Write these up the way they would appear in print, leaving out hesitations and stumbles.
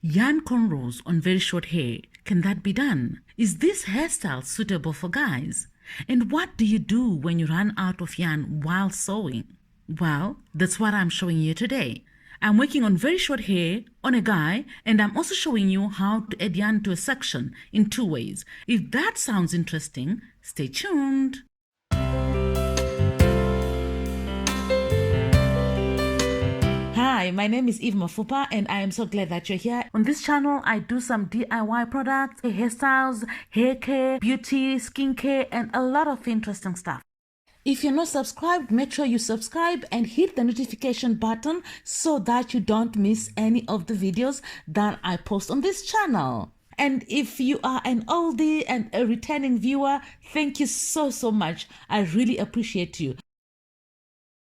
Yarn cornrows on very short hair. Can that be done? Is this hairstyle suitable for guys? And what do you do when you run out of yarn while sewing? Well, that's what I'm showing you today. I'm working on very short hair on a guy, and I'm also showing you how to add yarn to a section in 2 ways. If that sounds interesting, stay tuned. Hi, my name is Eve Mafupa and I am so glad that you're here. On this channel, I do some DIY products, hairstyles, hair care, beauty, skincare, and a lot of interesting stuff. If you're not subscribed, make sure you subscribe and hit the notification button so that you don't miss any of the videos that I post on this channel. And if you are an oldie and a returning viewer, thank you so much. I really appreciate you.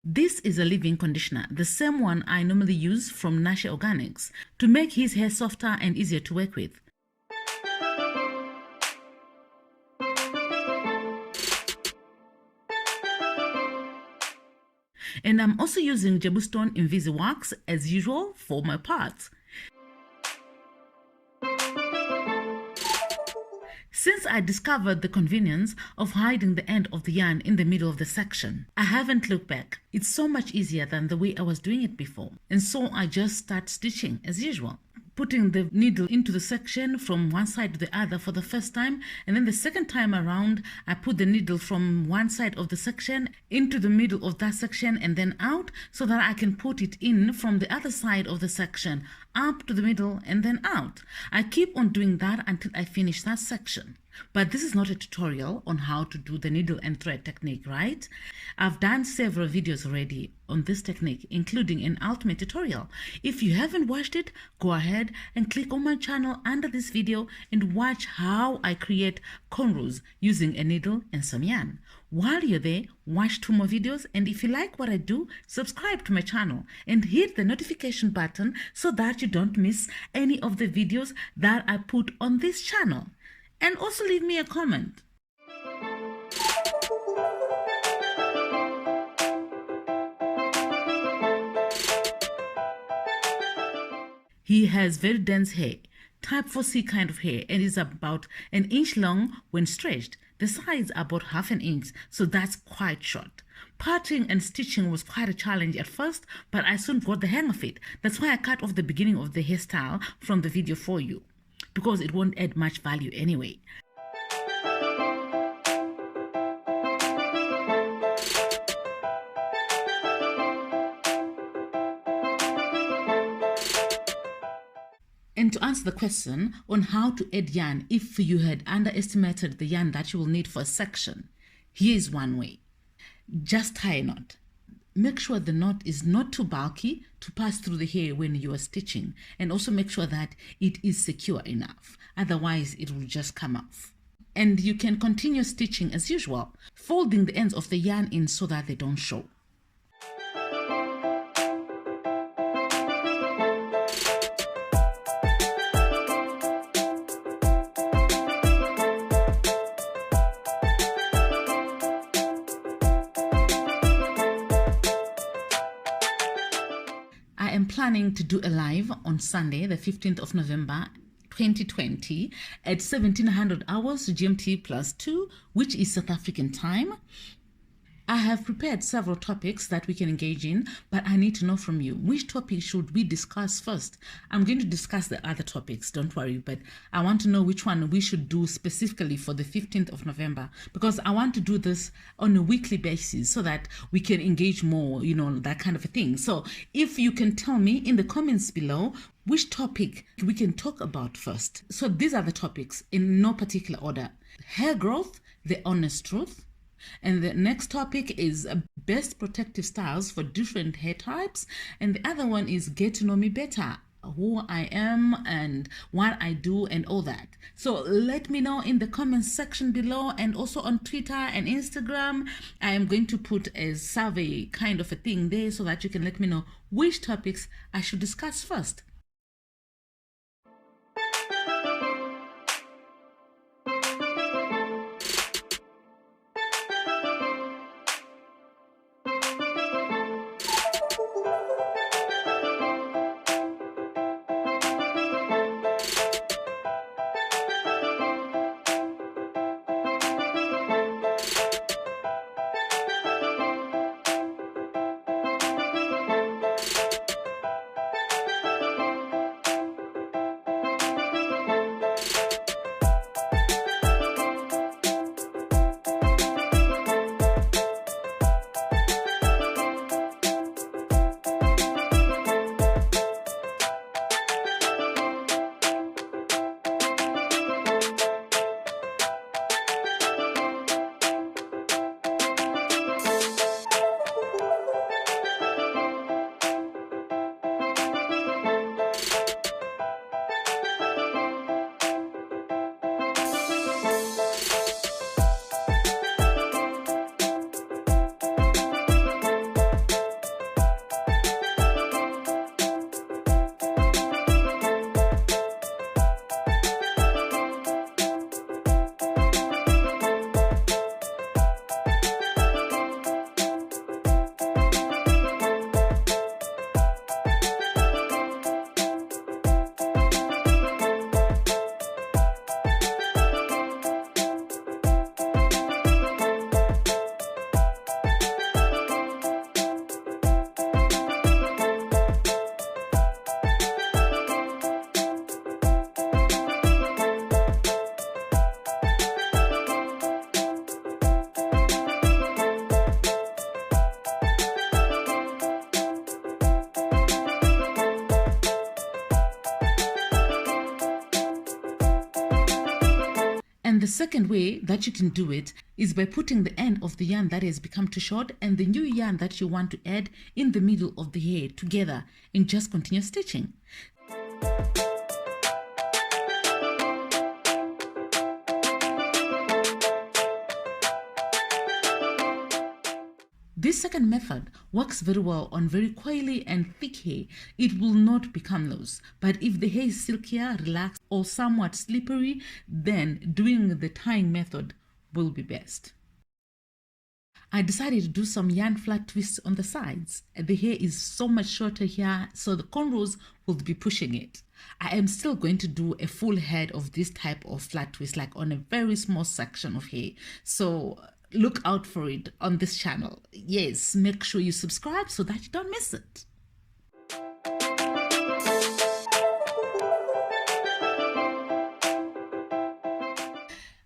This is a leave-in conditioner, the same one I normally use from Nashe Organics, to make his hair softer and easier to work with. And I'm also using Jebustone Invisiwax as usual for my parts. Since I discovered the convenience of hiding the end of the yarn in the middle of the section, I haven't looked back. It's so much easier than the way I was doing it before. And so I just start stitching as usual, putting the needle into the section from one side to the other for the first time, and then the second time around I put the needle from one side of the section into the middle of that section and then out, so that I can put it in from the other side of the section up to the middle and then out. I keep on doing that until I finish that section. But this is not a tutorial on how to do the needle and thread technique, right? I've done several videos already on this technique, including an ultimate tutorial. If you haven't watched it, go ahead and click on my channel under this video and watch how I create cornrows using a needle and some yarn. While you're there, watch 2 more videos, and if you like what I do, subscribe to my channel and hit the notification button so that you don't miss any of the videos that I put on this channel. And also leave me a comment. He has very dense hair, type 4C kind of hair, and is about 1 inch long when stretched. The sides are about 1/2 inch, so that's quite short. Parting and stitching was quite a challenge at first, but I soon got the hang of it. That's why I cut off the beginning of the hairstyle from the video for you, because it won't add much value anyway. And to answer the question on how to add yarn if you had underestimated the yarn that you will need for a section, here is one way. Just tie a knot. Make sure the knot is not too bulky to pass through the hair when you are stitching, and also make sure that it is secure enough, otherwise it will just come off. And you can continue stitching as usual, folding the ends of the yarn in so that they don't show. I am planning to do a live on Sunday, the 15th of November, 2020 at 1700 hours GMT +2, which is South African time. I have prepared several topics that we can engage in, but I need to know from you, which topic should we discuss first? I'm going to discuss the other topics, don't worry, but I want to know which one we should do specifically for the 15th of November, because I want to do this on a weekly basis so that we can engage more, that kind of a thing. So if you can tell me in the comments below which topic we can talk about first. So these are the topics in no particular order: hair growth, the honest truth. And the next topic is best protective styles for different hair types. And the other one is get to know me better, who I am and what I do and all that. So let me know in the comments section below, and also on Twitter and Instagram. I am going to put a survey kind of a thing there so that you can let me know which topics I should discuss first. And the second way that you can do it is by putting the end of the yarn that has become too short and the new yarn that you want to add in the middle of the hair together and just continue stitching. This second method works very well on very coily and thick hair. It will not become loose. But if the hair is silkier, relaxed, or somewhat slippery, then doing the tying method will be best. I decided to do some yarn flat twists on the sides. The hair is so much shorter here, so the cornrows will be pushing it. I am still going to do a full head of this type of flat twist, like on a very small section of hair. So look out for it on this channel. Yes, make sure you subscribe so that you don't miss it.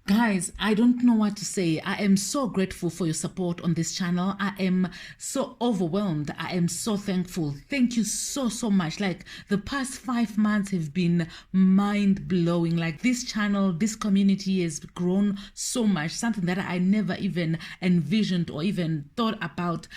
Guys, I don't know what to say. I am so grateful for your support on this channel. I am so overwhelmed. I am so thankful. Thank you so much. Like, the past 5 months have been mind-blowing. Like, this channel, this community has grown so much, something that I never even envisioned or even thought about.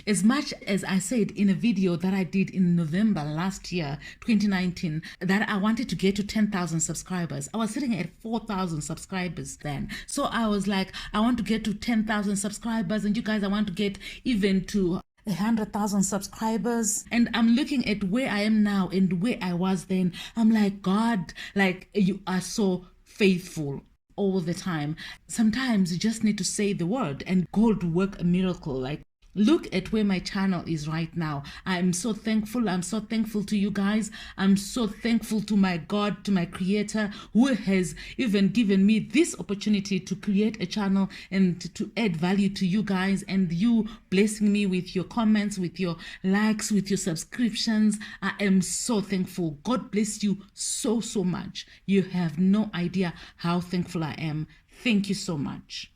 As much as I said in a video that I did in November last year, 2019, that I wanted to get to 10,000 subscribers. I was sitting at 4,000 subscribers then. So I was like, I want to get to 10,000 subscribers, and you guys, I want to get even to 100,000 subscribers. And I'm looking at where I am now and where I was then. I'm like, God, like, you are so faithful all the time. Sometimes you just need to say the word and God will work a miracle. Like, look at where my channel is right now. I'm so thankful. I'm so thankful to you guys. I'm so thankful to my God, to my creator, who has even given me this opportunity to create a channel and to add value to you guys, and you blessing me with your comments, with your likes, with your subscriptions. I am so thankful. God bless you so much. You have no idea how thankful I am. Thank you so much.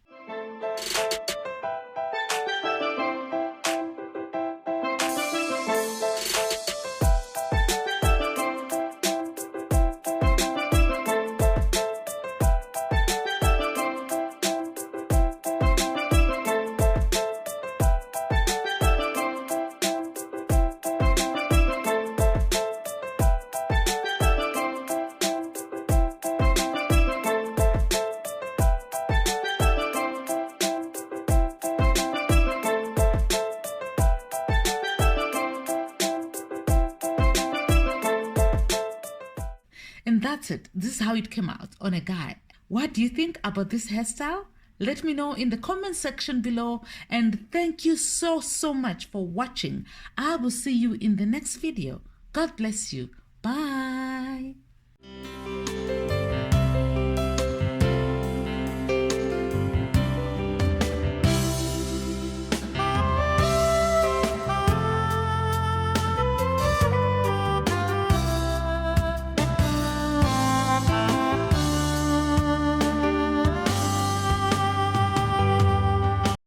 And that's it. This is how it came out on a guy. What do you think about this hairstyle? Let me know in the comment section below. And thank you so much for watching. I will see you in the next video. God bless you. Bye.